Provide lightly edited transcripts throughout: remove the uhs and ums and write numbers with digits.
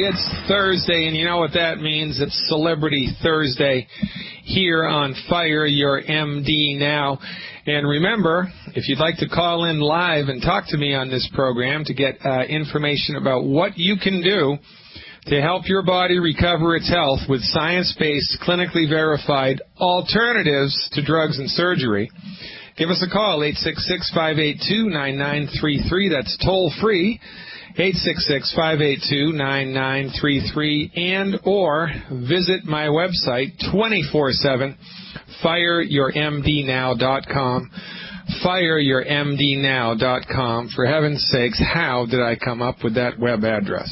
It's Thursday, and you know what that means. It's Celebrity Thursday here on Fire Your MD Now. And remember, if you'd like to call in live and talk to me on this program to get information about what you can do to help your body recover its health with science-based, clinically verified alternatives to drugs and surgery, give us a call, 866-582-9933. That's toll-free. 866-582-9933, and or visit my website 24/7, fireyourmdnow.com, fireyourmdnow.com. For heaven's sakes, how did I come up with that web address?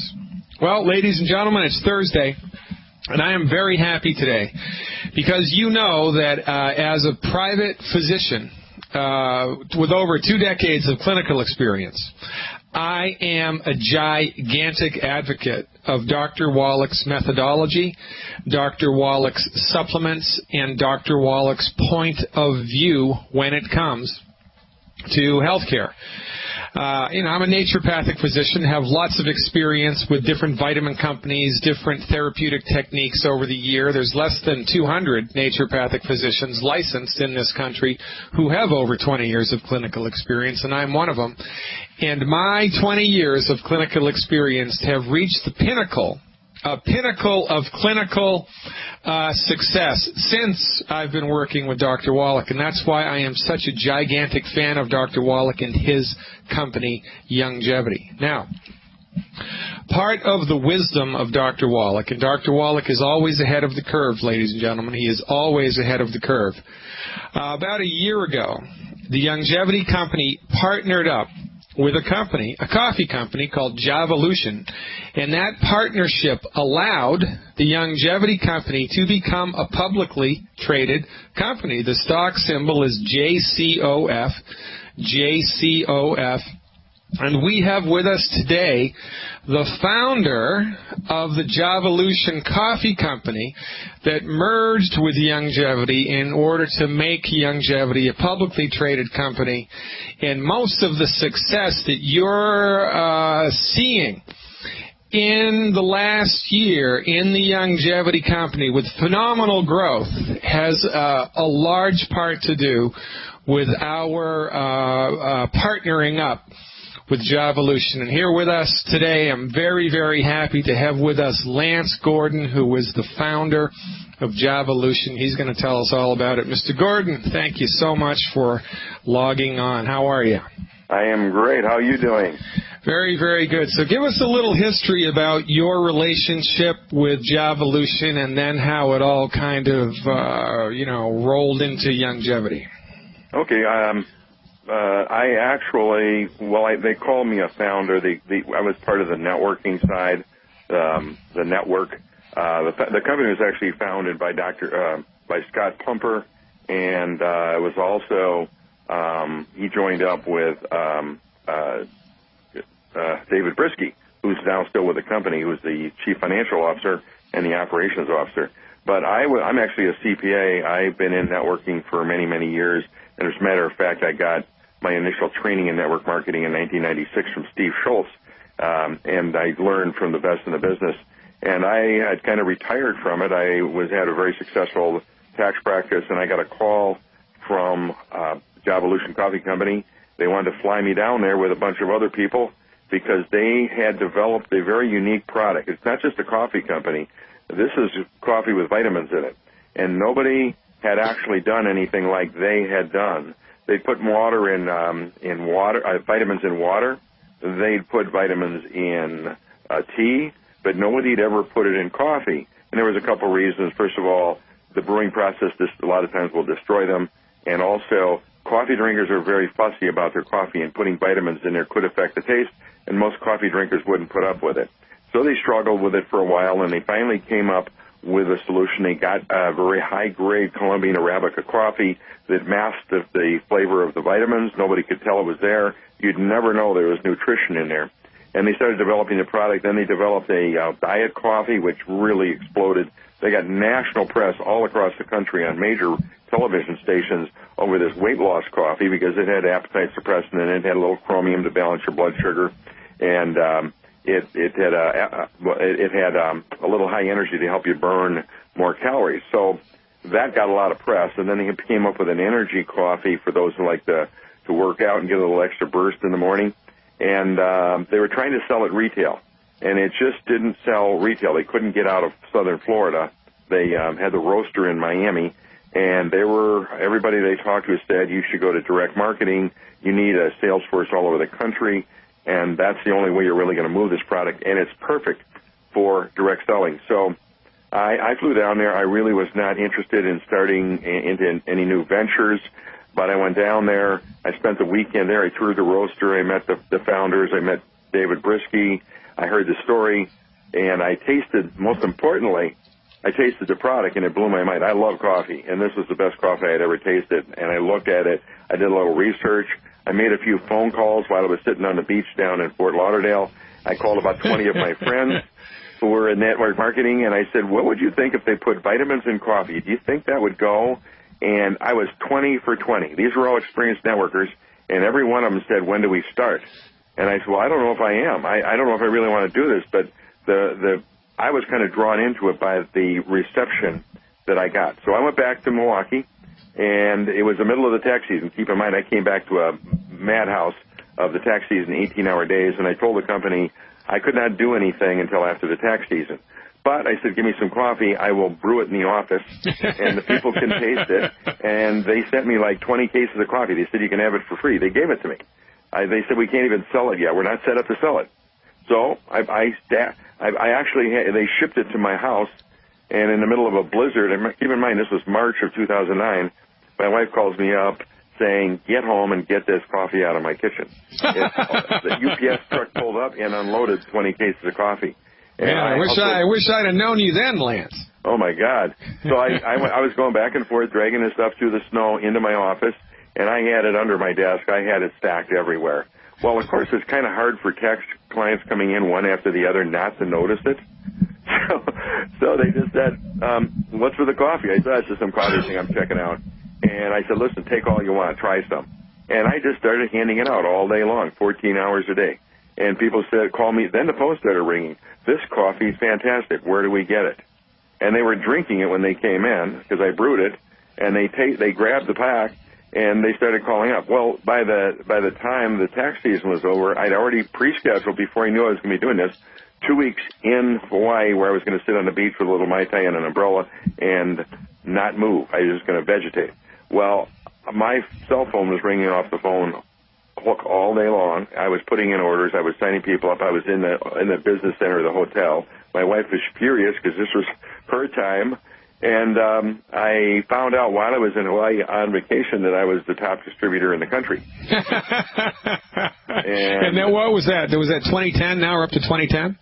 Well, ladies and gentlemen, it's Thursday, and I am very happy today because you know that as a private physician with over 2 decades of clinical experience, I am a gigantic advocate of Dr. Wallach's methodology, Dr. Wallach's supplements, and Dr. Wallach's point of view when it comes to healthcare. I'm a naturopathic physician, have lots of experience with different vitamin companies, different therapeutic techniques over the year. There's less than 200 naturopathic physicians licensed in this country who have over 20 years of clinical experience, and I'm one of them. And my 20 years of clinical experience have reached the pinnacle of clinical success since I've been working with Dr. Wallach, and that's why I am such a gigantic fan of Dr. Wallach and his company, Longevity. Now, part of the wisdom of Dr. Wallach, and Dr. Wallach is always ahead of the curve, ladies and gentlemen. He is always ahead of the curve. About a year ago, the Longevity company partnered up with a coffee company called Javolution, and that partnership allowed the Longevity company to become a publicly traded company. The stock symbol is JCOF, and we have with us today the founder of the Javolution Coffee Company that merged with Longevity in order to make Longevity a publicly traded company. And most of the success that you're seeing in the last year in the Longevity company with phenomenal growth has a large part to do with our partnering up with Javolution. And here with us today, I'm very, very happy to have with us Lance Gordon, who is the founder of Javolution. He's going to tell us all about it. Mr. Gordon, thank you so much for logging on. How are you? I am great. How are you doing? Very, very good. So give us a little history about your relationship with Javolution and then how it all kind of, rolled into Longevity. Okay. I actually, they call me a founder. I was part of the networking side, the network. The company was actually founded by by Scott Pumper, and it was also he joined up with David Brisky, who's now still with the company, who's the chief financial officer and the operations officer. But I'm actually a CPA. I've been in networking for many, many years, and as a matter of fact, I got my initial training in network marketing in 1996 from Steve Schultz, and I learned from the best in the business. And I had kind of retired from it. I had a very successful tax practice, and I got a call from Javolution Coffee Company. They wanted to fly me down there with a bunch of other people because they had developed a very unique product. It's not just a coffee company. This is coffee with vitamins in it, and nobody had actually done anything like they had done. They'd put water in water, vitamins in water. They'd put vitamins in tea, but nobody'd ever put it in coffee. And there was a couple reasons. First of all, the brewing process a lot of times will destroy them, and also coffee drinkers are very fussy about their coffee, and putting vitamins in there could affect the taste, and most coffee drinkers wouldn't put up with it. So they struggled with it for a while, and they finally came up with a solution. They got a very high-grade Colombian Arabica coffee that masked the flavor of the vitamins. Nobody could tell it was there. You'd never know there was nutrition in there. And they started developing the product. Then they developed a diet coffee, which really exploded. They got national press all across the country on major television stations over this weight loss coffee because it had appetite suppressant and it had a little chromium to balance your blood sugar. And it had a little high energy to help you burn more calories. So that got a lot of press, and then he came up with an energy coffee for those who like to work out and get a little extra burst in the morning. And they were trying to sell it retail, and it just didn't sell retail. They couldn't get out of southern Florida. They had the roaster in Miami, and everybody they talked to said you should go to direct marketing. You need a sales force all over the country, and that's the only way you're really going to move this product, and it's perfect for direct selling. So I flew down there. I really was not interested in starting into any new ventures, but I went down there. I spent the weekend there. I toured the roaster. I met the founders. I met David Brisky. I heard the story, and I tasted, most importantly, I tasted the product, and it blew my mind. I love coffee, and this was the best coffee I had ever tasted, and I looked at it. I did a little research. I made a few phone calls while I was sitting on the beach down in Fort Lauderdale. I called about 20 of my friends who were in network marketing, and I said, what would you think if they put vitamins in coffee? Do you think that would go? And I was 20 for 20. These were all experienced networkers, and every one of them said, when do we start? And I said, well, I don't know if I am. I don't know if I really want to do this, but I was kind of drawn into it by the reception that I got. So I went back to Milwaukee, and it was the middle of the tax season. Keep in mind, I came back to a madhouse of the tax season, 18-hour days, and I told the company I could not do anything until after the tax season. But I said, give me some coffee. I will brew it in the office, and the people can taste it. And they sent me like 20 cases of coffee. They said, you can have it for free. They gave it to me. They said, we can't even sell it yet. We're not set up to sell it. So I actually they shipped it to my house, and in the middle of a blizzard, and keep in mind this was March of 2009, my wife calls me up saying, get home and get this coffee out of my kitchen. The UPS truck pulled up and unloaded 20 cases of coffee. And yeah, I wish I'd have known you then, Lance. Oh, my God. So I was going back and forth, dragging this stuff through the snow into my office, and I had it under my desk. I had it stacked everywhere. Well, of course, it's kind of hard for tax clients coming in one after the other not to notice it. So they just said, what's with the coffee? I said, it's just some coffee thing I'm checking out. And I said, listen, take all you want, try some. And I just started handing it out all day long, 14 hours a day. And people said, call me. Then the phone started ringing. This coffee is fantastic. Where do we get it? And they were drinking it when they came in because I brewed it. And they grabbed the pack and they started calling up. Well, by the time the tax season was over, I'd already pre-scheduled before I knew I was going to be doing this 2 weeks in Hawaii where I was going to sit on the beach with a little Mai Tai and an umbrella and not move. I was just going to vegetate. Well, my cell phone was ringing off the phone hook all day long. I was putting in orders. I was signing people up. I was in the business center of the hotel. My wife was furious because this was her time. And I found out while I was in Hawaii on vacation that I was the top distributor in the country. and then what was that? Was that 2010? Now we're up to 2010?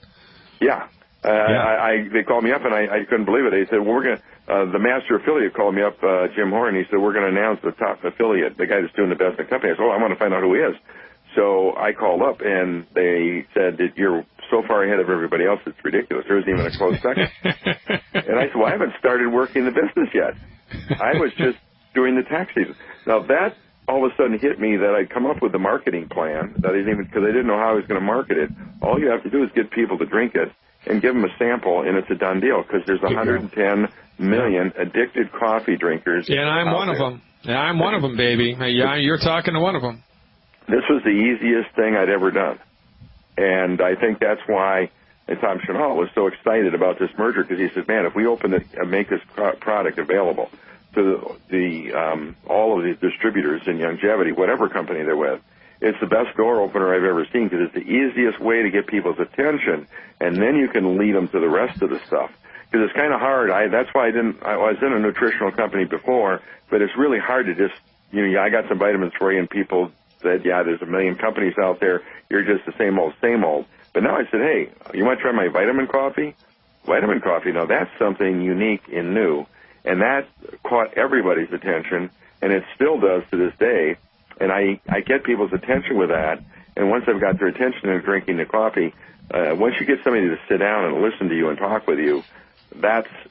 Yeah. They called me up, and I couldn't believe it. They said, well, we're going to, the master affiliate called me up, Jim Horn. He said, we're going to announce the top affiliate, the guy that's doing the best in the company. I said, I want to find out who he is. So I called up, and they said that you're so far ahead of everybody else, it's ridiculous. There isn't even a close second. And I said, well, I haven't started working the business yet. I was just doing the tax season. Now, that all of a sudden hit me that I'd come up with the marketing plan, that I didn't even, because I didn't know how I was going to market it. All you have to do is get people to drink it and give them a sample, and it's a done deal, because there's 110 million addicted coffee drinkers. Yeah, and I'm one of them. Yeah, I'm one of them, baby. Yeah, you're talking to one of them. This was the easiest thing I'd ever done. And I think that's why Tom Chanel was so excited about this merger, because he said, man, if we open it and make this product available to all of the distributors in longevity, whatever company they're with, it's the best door opener I've ever seen, because it's the easiest way to get people's attention, and then you can lead them to the rest of the stuff. Because it's kind of hard. That's why I was in a nutritional company before, but it's really hard to just, I got some vitamins for you, and people said, yeah, there's a million companies out there. You're just the same old, same old. But now I said, hey, you want to try my vitamin coffee? Vitamin coffee, now that's something unique and new, and that caught everybody's attention, and it still does to this day. And I get people's attention with that, and once I've got their attention and drinking the coffee, once you get somebody to sit down and listen to you and talk with you,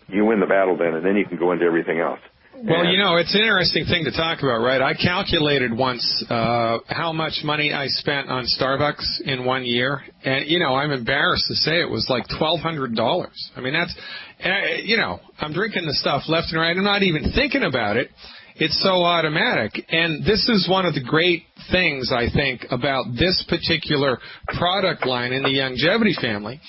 you win the battle then, and then you can go into everything else. Well, it's an interesting thing to talk about, right? I calculated once how much money I spent on Starbucks in 1 year, and, I'm embarrassed to say it was like $1,200. I mean, that's, I'm drinking the stuff left and right. I'm not even thinking about it. It's so automatic. And this is one of the great things, I think, about this particular product line in the Longevity family,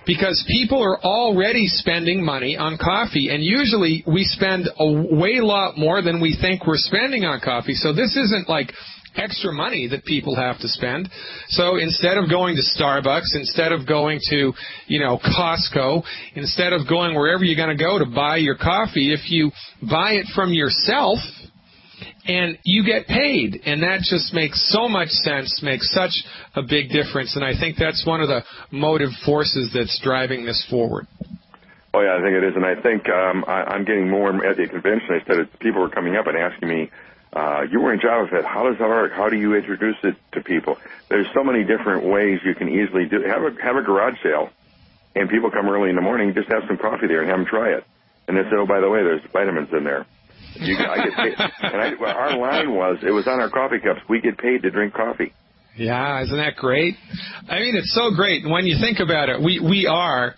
because people are already spending money on coffee, and usually we spend a way lot more than we think we're spending on coffee. So this isn't like extra money that people have to spend. So instead of going to Starbucks, instead of going to, Costco, instead of going wherever you're going to go to buy your coffee, if you buy it from yourself and you get paid, and that just makes so much sense, makes such a big difference, and I think that's one of the motive forces that's driving this forward. Oh, yeah, I think it is, and I think I'm getting more at the convention. I said people were coming up and asking me, you were in JavaFed. How does that work? How do you introduce it to people? There's so many different ways you can easily do. Have a garage sale, and people come early in the morning, just have some coffee there and have them try it. And they say, oh, by the way, there's vitamins in there. I get paid. And our line it was on our coffee cups. We get paid to drink coffee. Yeah, isn't that great? I mean, it's so great. When you think about it, we are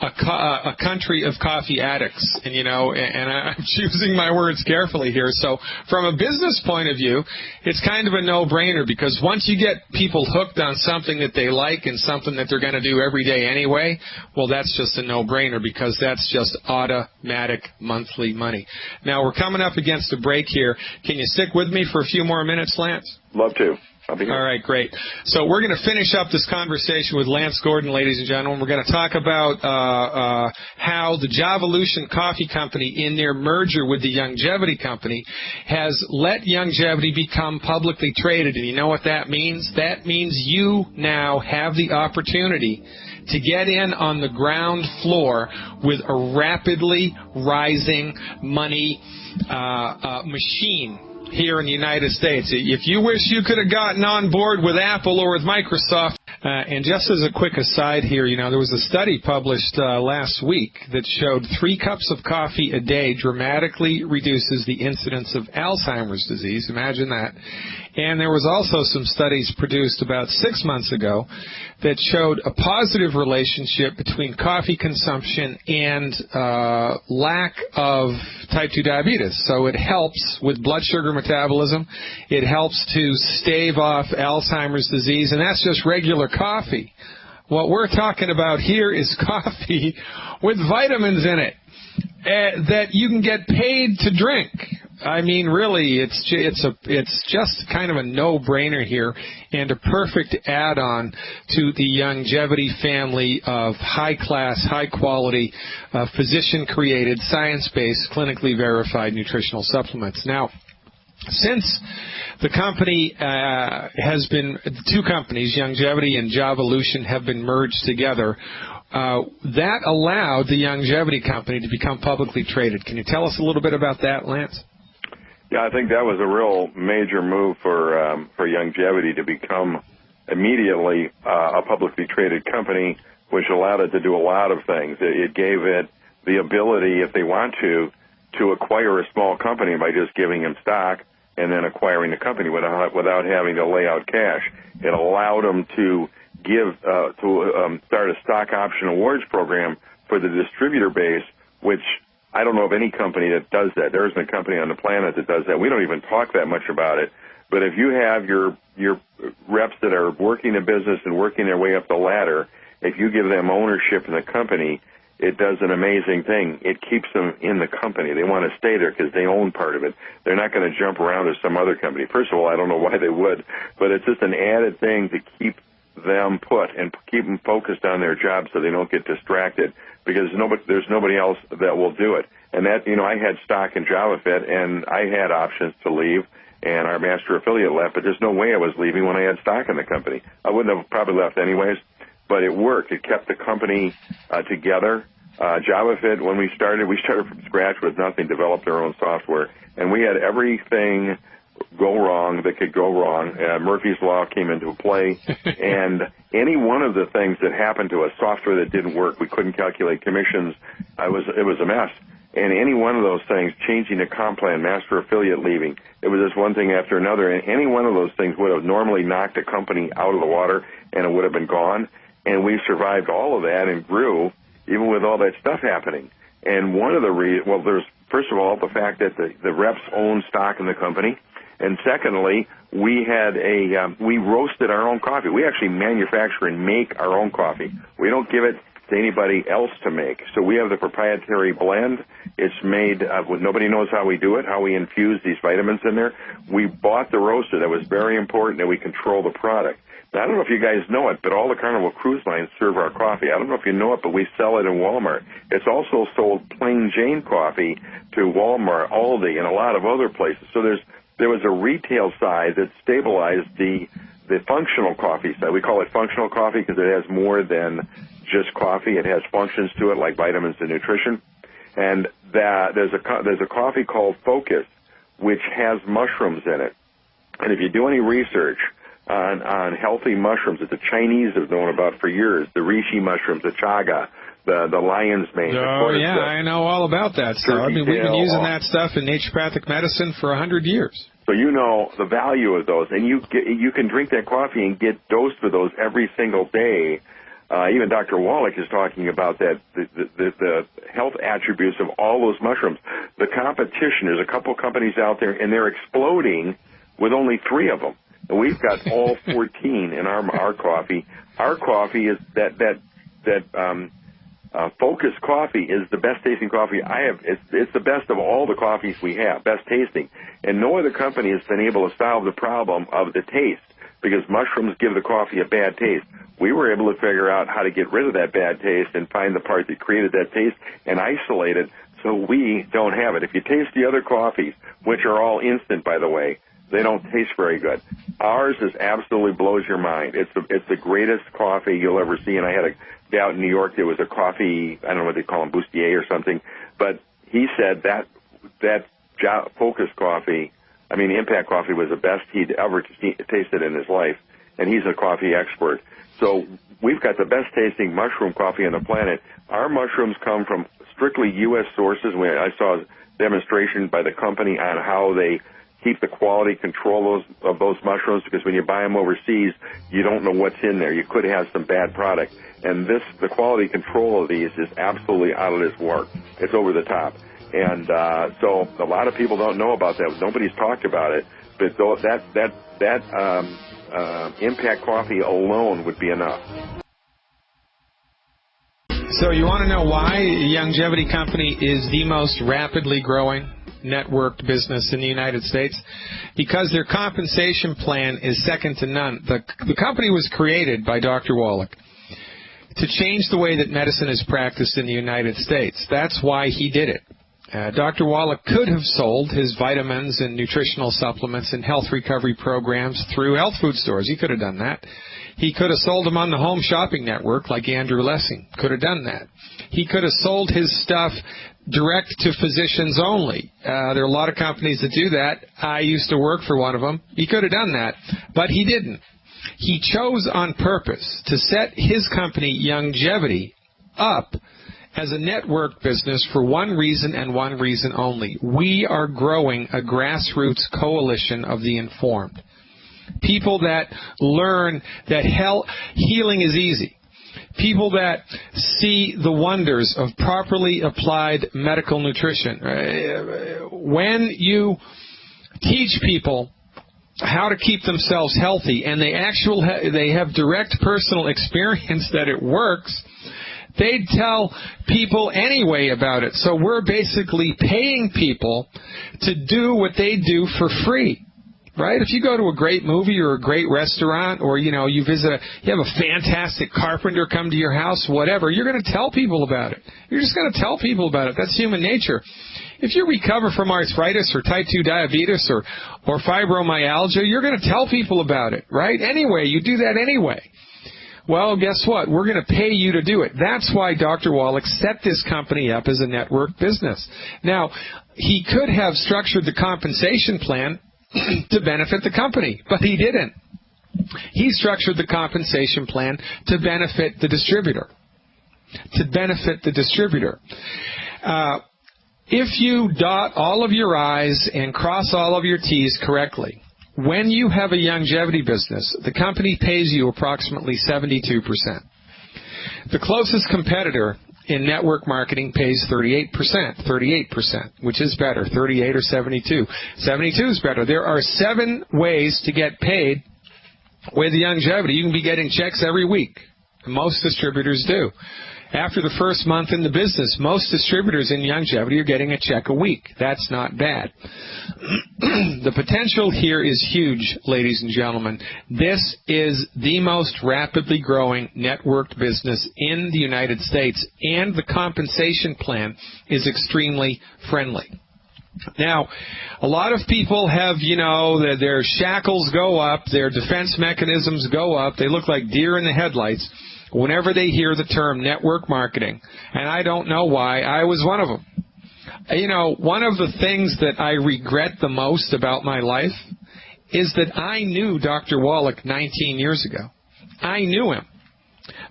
a country of coffee addicts, and I'm choosing my words carefully here. So from a business point of view, it's kind of a no-brainer, because once you get people hooked on something that they like and something that they're going to do every day anyway, well, that's just a no-brainer, because that's just automatic monthly money. Now, we're coming up against a break here. Can you stick with me for a few more minutes, Lance? Love to. All right, great. So we're going to finish up this conversation with Lance Gordon, ladies and gentlemen. We're going to talk about how the Javolution Coffee Company, in their merger with the Longevity Company, has let Longevity become publicly traded. And you know what that means? That means you now have the opportunity to get in on the ground floor with a rapidly rising money machine here in the United States. If you wish you could have gotten on board with Apple or with Microsoft. And just as a quick aside here, there was a study published last week that showed 3 cups of coffee a day dramatically reduces the incidence of Alzheimer's disease. Imagine that. And there was also some studies produced about 6 months ago that showed a positive relationship between coffee consumption and lack of type 2 diabetes. So it helps with blood sugar metabolism. It helps to stave off Alzheimer's disease, and that's just regular coffee. What we're talking about here is coffee with vitamins in it that you can get paid to drink. I mean, really, it's just kind of a no-brainer here, and a perfect add-on to the Longevity family of high-class, high-quality, physician-created, science-based, clinically verified nutritional supplements. Now, since the company the 2 companies, Longevity and Javolution, have been merged together, that allowed the Longevity Company to become publicly traded. Can you tell us a little bit about that, Lance? Yeah, I think that was a real major move for Longevity to become immediately a publicly traded company, which allowed it to do a lot of things. It gave it the ability, if they want to acquire a small company by just giving them stock and then acquiring the company without having to lay out cash. It allowed them to start a stock option awards program for the distributor base, which I don't know of any company that does that. There isn't a company on the planet that does that. We don't even talk that much about it. But if you have your reps that are working the business and working their way up the ladder, if you give them ownership in the company, it does an amazing thing. It keeps them in the company. They want to stay there because they own part of it. They're not going to jump around to some other company. First of all, I don't know why they would, but it's just an added thing to keep them put and keep them focused on their job so they don't get distracted, because there's nobody else that will do it. And that, I had stock in JavaFed, and I had options to leave, and our master affiliate left, but there's no way I was leaving when I had stock in the company. I wouldn't have probably left anyways, but it worked. It kept the company together. JavaFed, when we started from scratch with nothing, developed our own software, and we had everything go wrong that could go wrong. Murphy's Law came into play, and any one of the things that happened to us, software that didn't work, we couldn't calculate commissions, it was a mess. And any one of those things, changing the comp plan, master affiliate leaving, it was just one thing after another. And any one of those things would have normally knocked a company out of the water, and it would have been gone. And we survived all of that and grew, even with all that stuff happening. And one of the reasons, well, there's, first of all, the fact that the reps own stock in the company. And secondly, we roasted our own coffee. We actually manufacture and make our own coffee. We don't give it to anybody else to make. So we have the proprietary blend. It's made, nobody knows how we do it, how we infuse these vitamins in there. We bought the roaster. That was very important, and we control the product. Now, I don't know if you guys know it, but all the Carnival Cruise Lines serve our coffee. I don't know if you know it, but we sell it in Walmart. It's also sold plain Jane coffee to Walmart, Aldi, and a lot of other places. So there was a retail side that stabilized the functional coffee side. We call it functional coffee because it has more than just coffee. It has functions to it like vitamins and nutrition. And there's a coffee called Focus, which has mushrooms in it. And if you do any research on healthy mushrooms that the Chinese have known about for years, the reishi mushrooms, the chaga, the lion's mane. Oh, yeah, I know all about that stuff. I mean, we've been using that stuff in naturopathic medicine for 100 years. So you know the value of those, and you can drink that coffee and get dosed with those every single day. Even Dr. Wallach is talking about that, the health attributes of all those mushrooms. The competition, there's a couple companies out there, and they're exploding with only 3 of them. And we've got all 14 in our coffee. Our coffee is Focus coffee is the best tasting coffee I have. It's the best of all the coffees we have, best tasting. And no other company has been able to solve the problem of the taste because mushrooms give the coffee a bad taste. We were able to figure out how to get rid of that bad taste and find the part that created that taste and isolate it so we don't have it. If you taste the other coffees, which are all instant, by the way, they don't taste very good. Ours is absolutely blows your mind. It's the greatest coffee you'll ever see. And I had a guy out in New York. There was a coffee, I don't know what they call them, bustier or something. But he said that Focus coffee, Impact coffee was the best he'd ever tasted in his life. And he's a coffee expert. So we've got the best tasting mushroom coffee on the planet. Our mushrooms come from strictly U.S. sources. I saw a demonstration by the company on how they keep the quality control of those mushrooms, because when you buy them overseas, you don't know what's in there. You could have some bad product. And the quality control of these is absolutely out of this work. It's over the top. And so a lot of people don't know about that. Nobody's talked about it. But that Impact coffee alone would be enough. So you want to know why a longevity company is the most rapidly growing networked business in the United States? Because their compensation plan is second to none. The company was created by Dr. Wallach to change the way that medicine is practiced in the United States. That's why he did it. Dr. Wallach could have sold his vitamins and nutritional supplements and health recovery programs through health food stores. He could have done that. He could have sold them on the home shopping network like Andrew Lessing. Could have done that. He could have sold his stuff direct to physicians only. There are a lot of companies that do that. I used to work for one of them. He could have done that, but he didn't. He chose on purpose to set his company, Longevity, up as a network business for one reason and one reason only. We are growing a grassroots coalition of the informed. People that learn that healing is easy. People that see the wonders of properly applied medical nutrition. When you teach people how to keep themselves healthy and they have direct personal experience that it works, they'd tell people anyway about it. So we're basically paying people to do what they do for free. Right? If you go to a great movie or a great restaurant, or you have a fantastic carpenter come to your house, whatever, you're going to tell people about it. You're just going to tell people about it. That's human nature. If you recover from arthritis or type 2 diabetes or fibromyalgia, you're going to tell people about it, right? Anyway, you do that anyway. Well, guess what? We're going to pay you to do it. That's why Dr. Wallach set this company up as a network business. Now, he could have structured the compensation plan to benefit the company, but he didn't. He structured the compensation plan to benefit the distributor. If you dot all of your I's and cross all of your T's correctly, when you have a longevity business, the company pays you approximately 72%. The closest competitor in network marketing pays 38%, which is better, 38 or 72. 72 is better. There are 7 ways to get paid with longevity. You can be getting checks every week. Most distributors do. After the first month in the business, most distributors in longevity are getting a check a week. That's not bad. The potential here is huge, ladies and gentlemen. This is the most rapidly growing networked business in the United States, and the compensation plan is extremely friendly. Now, a lot of people have, their shackles go up, their defense mechanisms go up, they look like deer in the headlights whenever they hear the term network marketing, and I don't know why. I was one of them. One of the things that I regret the most about my life is that I knew Dr. Wallach 19 years ago. I knew him,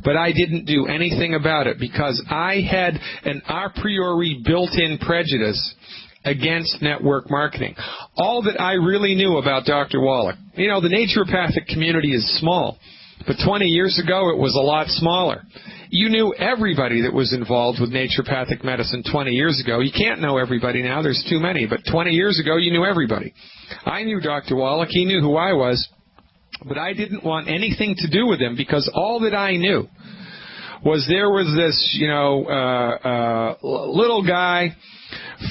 but I didn't do anything about it because I had an a priori built-in prejudice against network marketing. All that I really knew about Dr. Wallach, the naturopathic community is small. But 20 years ago, it was a lot smaller. You knew everybody that was involved with naturopathic medicine 20 years ago. You can't know everybody now. There's too many. But 20 years ago, you knew everybody. I knew Dr. Wallach. He knew who I was. But I didn't want anything to do with him because all that I knew was there was this, little guy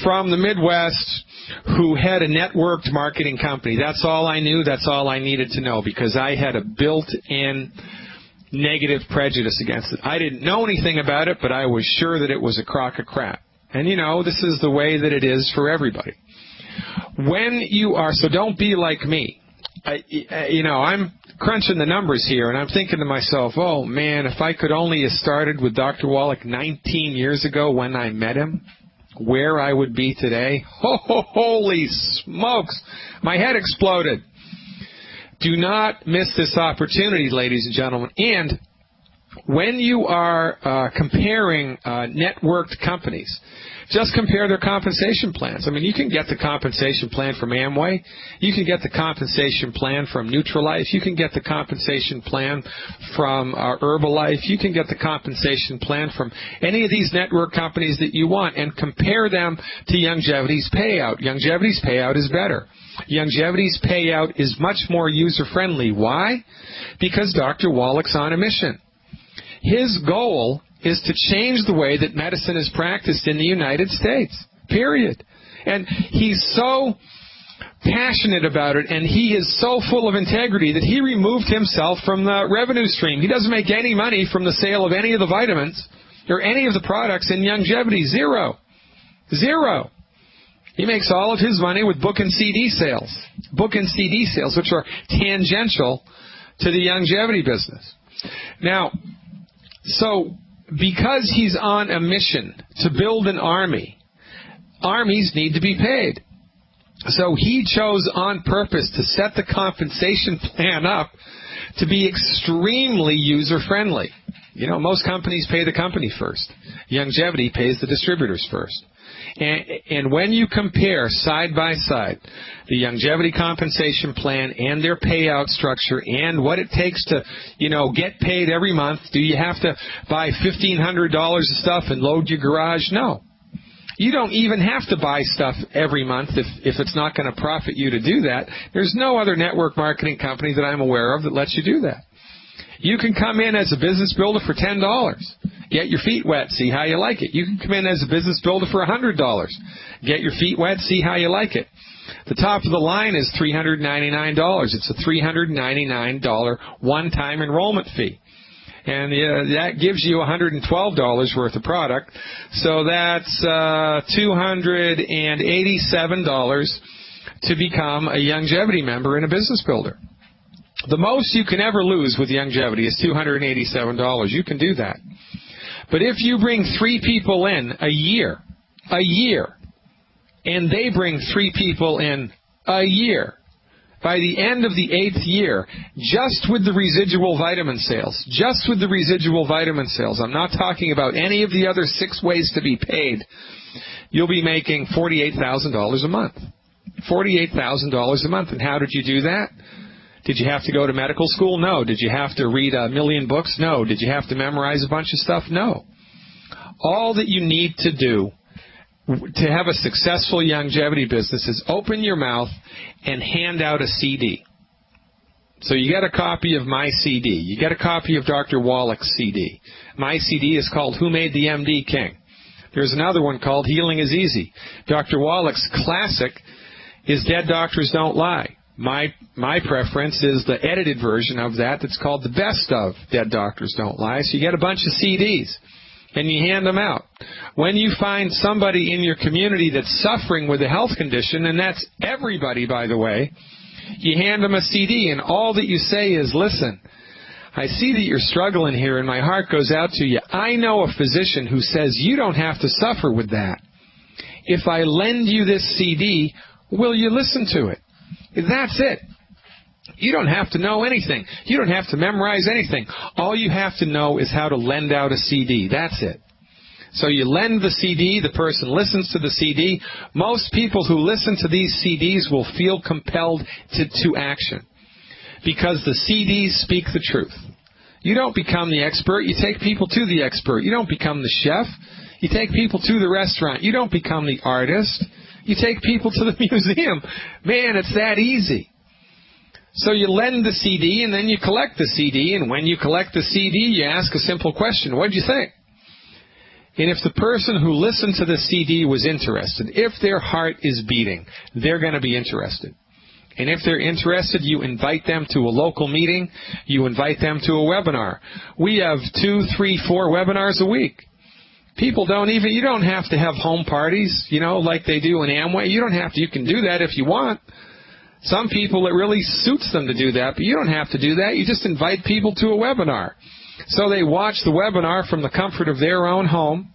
from the Midwest who had a networked marketing company. That's all I knew. That's all I needed to know because I had a built-in negative prejudice against it. I didn't know anything about it, but I was sure that it was a crock of crap. And, this is the way that it is for everybody. So don't be like me. I'm crunching the numbers here, and I'm thinking to myself, oh, man, if I could only have started with Dr. Wallach 19 years ago when I met him, where I would be today. Holy smokes. My head exploded. Do not miss this opportunity, ladies and gentlemen. And when you are comparing networked companies, just compare their compensation plans. You can get the compensation plan from Amway. You can get the compensation plan from Nutrilife. You can get the compensation plan from Herbalife. You can get the compensation plan from any of these network companies that you want and compare them to Longevity's payout. Longevity's payout is better. Longevity's payout is much more user-friendly. Why? Because Dr. Wallach's on a mission. His goal is to change the way that medicine is practiced in the United States, period. And he's so passionate about it, and he is so full of integrity that he removed himself from the revenue stream. He doesn't make any money from the sale of any of the vitamins or any of the products in longevity. Zero. He makes all of his money with book and CD sales. Book and CD sales, which are tangential to the longevity business. Now, because he's on a mission to build an army, armies need to be paid. So he chose on purpose to set the compensation plan up to be extremely user-friendly. Most companies pay the company first. Longevity pays the distributors first. And when you compare side by side the longevity compensation plan and their payout structure and what it takes to, get paid every month, do you have to buy $1,500 of stuff and load your garage? No. You don't even have to buy stuff every month if it's not going to profit you to do that. There's no other network marketing company that I'm aware of that lets you do that. You can come in as a business builder for $10. Get your feet wet, see how you like it. You can come in as a business builder for $100. Get your feet wet, see how you like it. The top of the line is $399. It's a $399 one-time enrollment fee. And that gives you $112 worth of product. So that's $287 to become a longevity member and a business builder. The most you can ever lose with longevity is $287. You can do that. But if you bring 3 people in a year, and they bring 3 people in a year, by the end of the 8th year, just with the residual vitamin sales, I'm not talking about any of the other 6 ways to be paid, you'll be making $48,000 a month. $48,000 a month. And how did you do that? Did you have to go to medical school? No. Did you have to read a million books? No. Did you have to memorize a bunch of stuff? No. All that you need to do to have a successful longevity business is open your mouth and hand out a CD. So you get a copy of my CD. You get a copy of Dr. Wallach's CD. My CD is called Who Made the MD King? There's another one called Healing is Easy. Dr. Wallach's classic is Dead Doctors Don't Lie. My preference is the edited version of that that's called the Best of Dead Doctors Don't Lie. So you get a bunch of CDs and you hand them out. When you find somebody in your community that's suffering with a health condition, and that's everybody, by the way, you hand them a CD, and all that you say is, listen, I see that you're struggling here, and my heart goes out to you. I know a physician who says you don't have to suffer with that. If I lend you this CD, will you listen to it? That's it. You don't have to know anything. You don't have to memorize anything. All you have to know is how to lend out a CD. That's it. So you lend the CD, the person listens to the CD. Most people who listen to these CDs will feel compelled to action because the CDs speak the truth. You don't become the expert. You take people to the expert. You don't become the chef. You take people to the restaurant. You don't become the artist. You take people to the museum. Man, it's that easy. So you lend the CD, and then you collect the CD, and when you collect the CD, you ask a simple question. What did you think? And if the person who listened to the CD was interested, if their heart is beating, they're going to be interested. And if they're interested, you invite them to a local meeting. You invite them to a webinar. We have 2, 3, 4 webinars a week. People you don't have to have home parties, like they do in Amway. You don't have to. You can do that if you want. Some people, it really suits them to do that, but you don't have to do that. You just invite people to a webinar. So they watch the webinar from the comfort of their own home.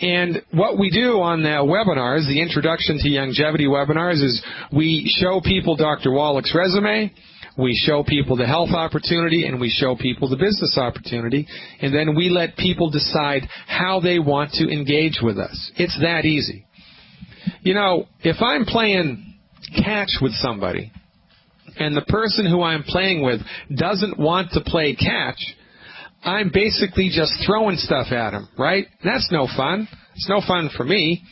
And what we do on the webinars, the Introduction to Longevity webinars, is we show people Dr. Wallach's resume, we show people the health opportunity, and we show people the business opportunity, and then we let people decide how they want to engage with us. It's that easy. If I'm playing catch with somebody, and the person who I'm playing with doesn't want to play catch, I'm basically just throwing stuff at him, right? That's no fun. It's no fun for me.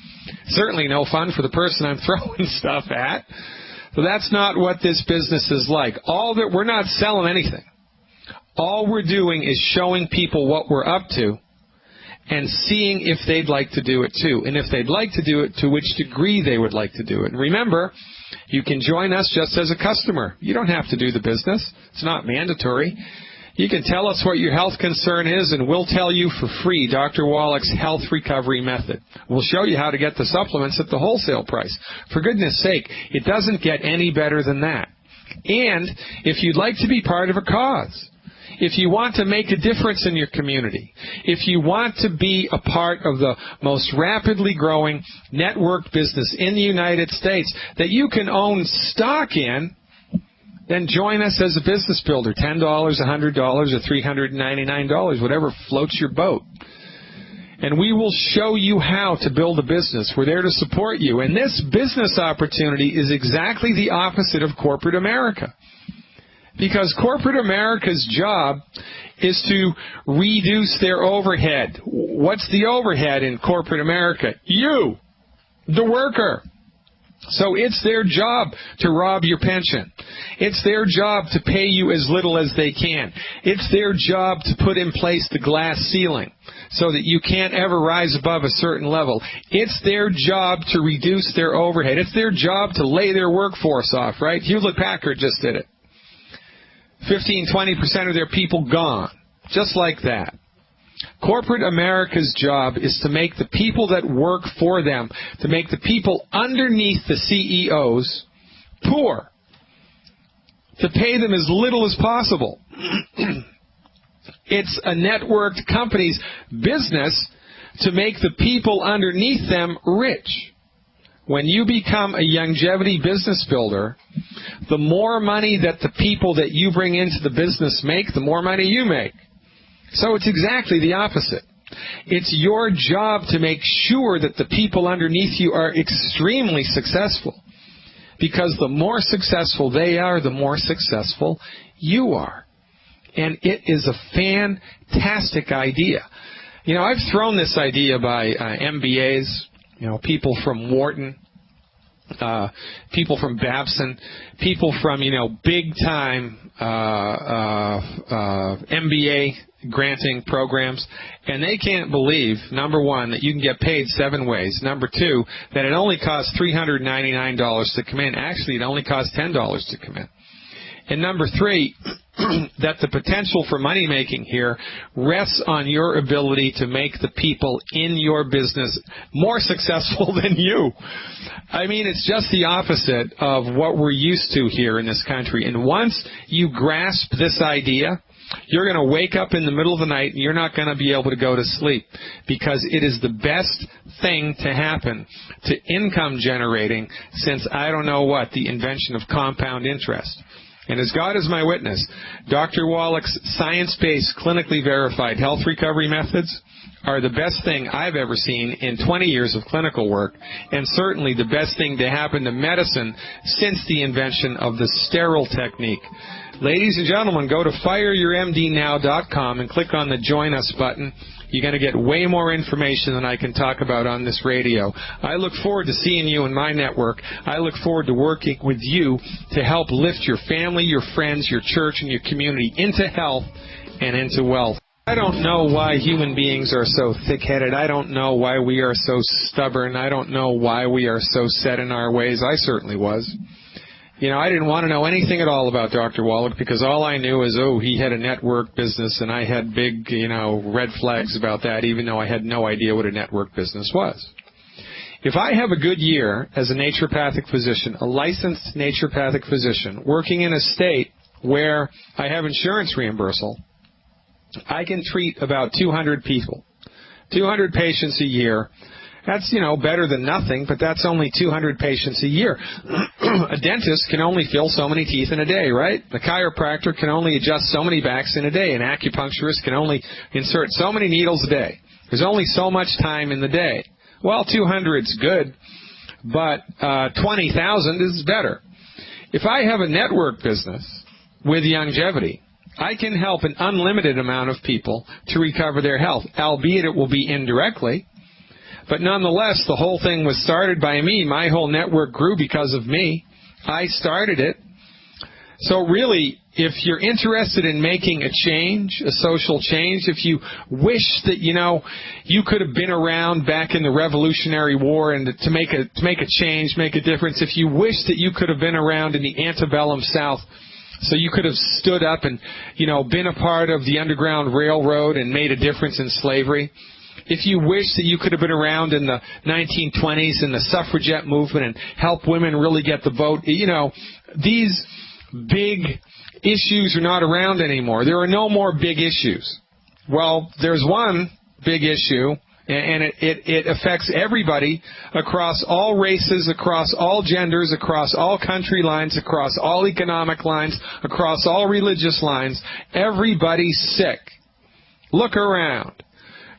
Certainly no fun for the person I'm throwing stuff at. So that's not what this business is like. We're not selling anything. All we're doing is showing people what we're up to and seeing if they'd like to do it too. And if they'd like to do it, to which degree they would like to do it. And remember, you can join us just as a customer. You don't have to do the business. It's not mandatory. You can tell us what your health concern is, and we'll tell you for free Dr. Wallach's health recovery method. We'll show you how to get the supplements at the wholesale price. For goodness sake, it doesn't get any better than that. And if you'd like to be part of a cause, if you want to make a difference in your community, if you want to be a part of the most rapidly growing networked business in the United States that you can own stock in, then join us as a business builder. $10, $100, or $399, whatever floats your boat. And we will show you how to build a business. We're there to support you. And this business opportunity is exactly the opposite of corporate America. Because corporate America's job is to reduce their overhead. What's the overhead in corporate America? You, the worker. So it's their job to rob your pension. It's their job to pay you as little as they can. It's their job to put in place the glass ceiling so that you can't ever rise above a certain level. It's their job to reduce their overhead. It's their job to lay their workforce off, right? Hewlett-Packard just did it. 15-20% of their people gone. Just like that. Corporate America's job is to make the people that work for them, to make the people underneath the CEOs poor, to pay them as little as possible. It's a networked company's business to make the people underneath them rich. when you become a longevity business builder, the more money that the people that you bring into the business make, the more money you make. So it's exactly the opposite. It's your job to make sure that the people underneath you are extremely successful. Because the more successful they are, the more successful you are. And it is a fantastic idea. You know, I've thrown this idea by MBAs, you know, people from Wharton, people from Babson, people from, you know, big-time MBA granting programs, and they can't believe, number one, that you can get paid 7 ways. Number two, that it only costs $399 to come in. Actually, it only costs $10 to come in. And number three, that the potential for money making here rests on your ability to make the people in your business more successful than you. I mean, it's just the opposite of what we're used to here in this country. And once you grasp this idea, you're going to wake up in the middle of the night and you're not going to be able to go to sleep, because it is the best thing to happen to income generating since I don't know what, the invention of compound interest. And as God is my witness, Dr. Wallach's science-based, clinically verified health recovery methods are the best thing I've ever seen in 20 years of clinical work, and certainly the best thing to happen to medicine since the invention of the sterile technique. Ladies and gentlemen, go to fireyourmdnow.com and click on the Join Us button. You're going to get way more information than I can talk about on this radio. I look forward to seeing you in my network. I look forward to working with you to help lift your family, your friends, your church, and your community into health and into wealth. I don't know why human beings are so thick-headed. I don't know why we are so stubborn. I don't know why we are so set in our ways. I certainly was. You know, I didn't want to know anything at all about Dr. Wallach, because all I knew is, oh, he had a network business, and I had big, you know, red flags about that, even though I had no idea what a network business was. If I have a good year as a naturopathic physician, a licensed naturopathic physician, working in a state where I have insurance reimbursal, I can treat about 200 people, 200 patients a year. That's, you know, better than nothing, but that's only 200 patients a year. A dentist can only fill so many teeth in a day, right? A chiropractor can only adjust so many backs in a day. An acupuncturist can only insert so many needles a day. There's only so much time in the day. Well, 200's good, but 20,000 is better. If I have a network business with longevity, I can help an unlimited amount of people to recover their health, albeit it will be indirectly. But nonetheless, the whole thing was started by me. My whole network grew because of me. I started it. So really, if you're interested in making a change, a social change, if you wish that, you know, you could have been around back in the Revolutionary War and to make a change, make a difference, if you wish that you could have been around in the antebellum South, so you could have stood up and, you know, been a part of the Underground Railroad and made a difference in slavery, if you wish that you could have been around in the 1920s in the suffragette movement and help women really get the vote, you know, these big issues are not around anymore. There are no more big issues. Well, there's one big issue, and it affects everybody across all races, across all genders, across all country lines, across all economic lines, across all religious lines. Everybody's sick. Look around.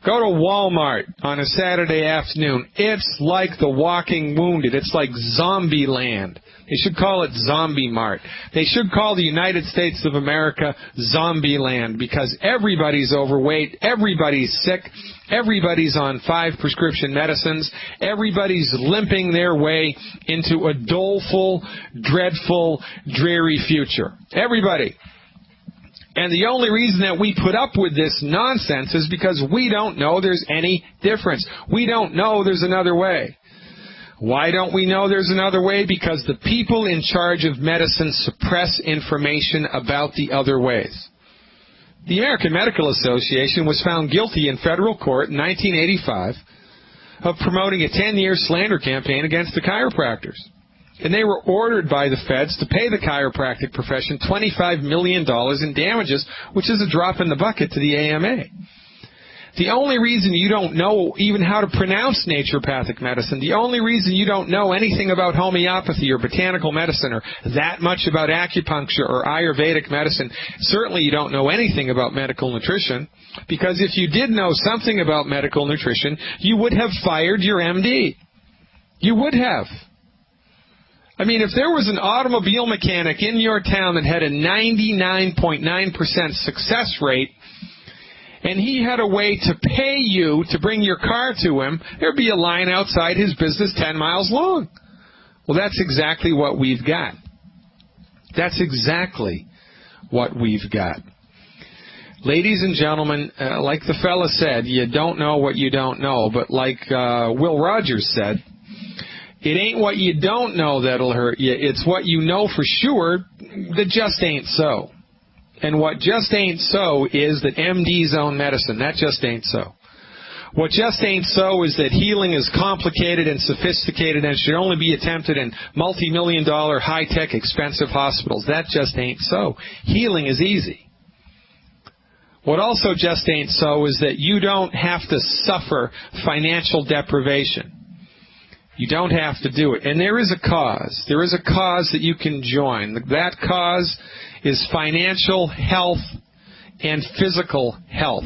Go to Walmart on a Saturday afternoon. It's like the walking wounded. It's like zombie land. They should call it Zombie Mart. They should call the United States of America Zombie Land, because everybody's overweight, everybody's sick, everybody's on 5 prescription medicines, everybody's limping their way into a doleful, dreadful, dreary future. Everybody. And the only reason that we put up with this nonsense is because we don't know there's any difference. We don't know there's another way. Why don't we know there's another way? Because the people in charge of medicine suppress information about the other ways. The American Medical Association was found guilty in federal court in 1985 of promoting a 10-year slander campaign against the chiropractors. And they were ordered by the feds to pay the chiropractic profession $25 million in damages, which is a drop in the bucket to the AMA. The only reason you don't know even how to pronounce naturopathic medicine, the only reason you don't know anything about homeopathy or botanical medicine or that much about acupuncture or Ayurvedic medicine, certainly you don't know anything about medical nutrition, because if you did know something about medical nutrition, you would have fired your MD. You would have. I mean, if there was an automobile mechanic in your town that had a 99.9% success rate, and he had a way to pay you to bring your car to him, there'd be a line outside his business 10 miles long. Well, that's exactly what we've got. That's exactly what we've got. Ladies and gentlemen, like the fella said, you don't know what you don't know. But like Will Rogers said, it ain't what you don't know that'll hurt you. It's what you know for sure that just ain't so. And what just ain't so is that MD's own medicine. That just ain't so. What just ain't so is that healing is complicated and sophisticated and should only be attempted in multi-million-dollar, high-tech, expensive hospitals. That just ain't so. Healing is easy. What also just ain't so is that you don't have to suffer financial deprivation. You don't have to do it. And there is a cause. There is a cause that you can join. That cause is financial health and physical health.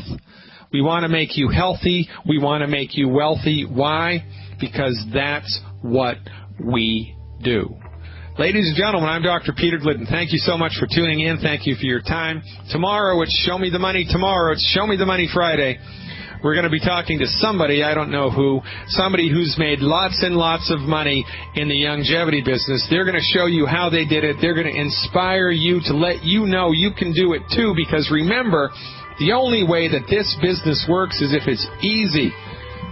We want to make you healthy. We want to make you wealthy. Why? Because that's what we do. Ladies and gentlemen, I'm Dr. Peter Glidden. Thank you so much for tuning in. Thank you for your time. Tomorrow, it's Show Me the Money. Tomorrow, it's Show Me the Money Friday. We're going to be talking to somebody, I don't know who, somebody who's made lots and lots of money in the longevity business. They're going to show you how they did it. They're going to inspire you to let you know you can do it too, because remember, the only way that this business works is if it's easy.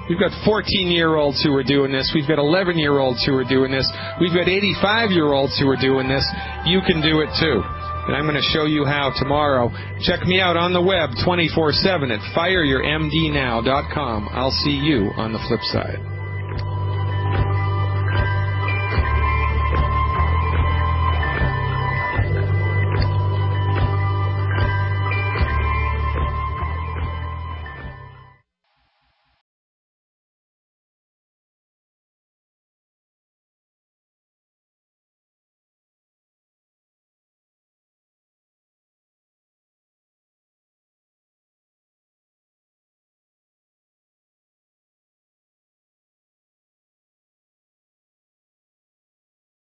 We've got 14-year-olds who are doing this. We've got 11-year-olds who are doing this. We've got 85-year-olds who are doing this. You can do it too. And I'm going to show you how tomorrow. Check me out on the web 24/7 at fireyourmdnow.com. I'll see you on the flip side.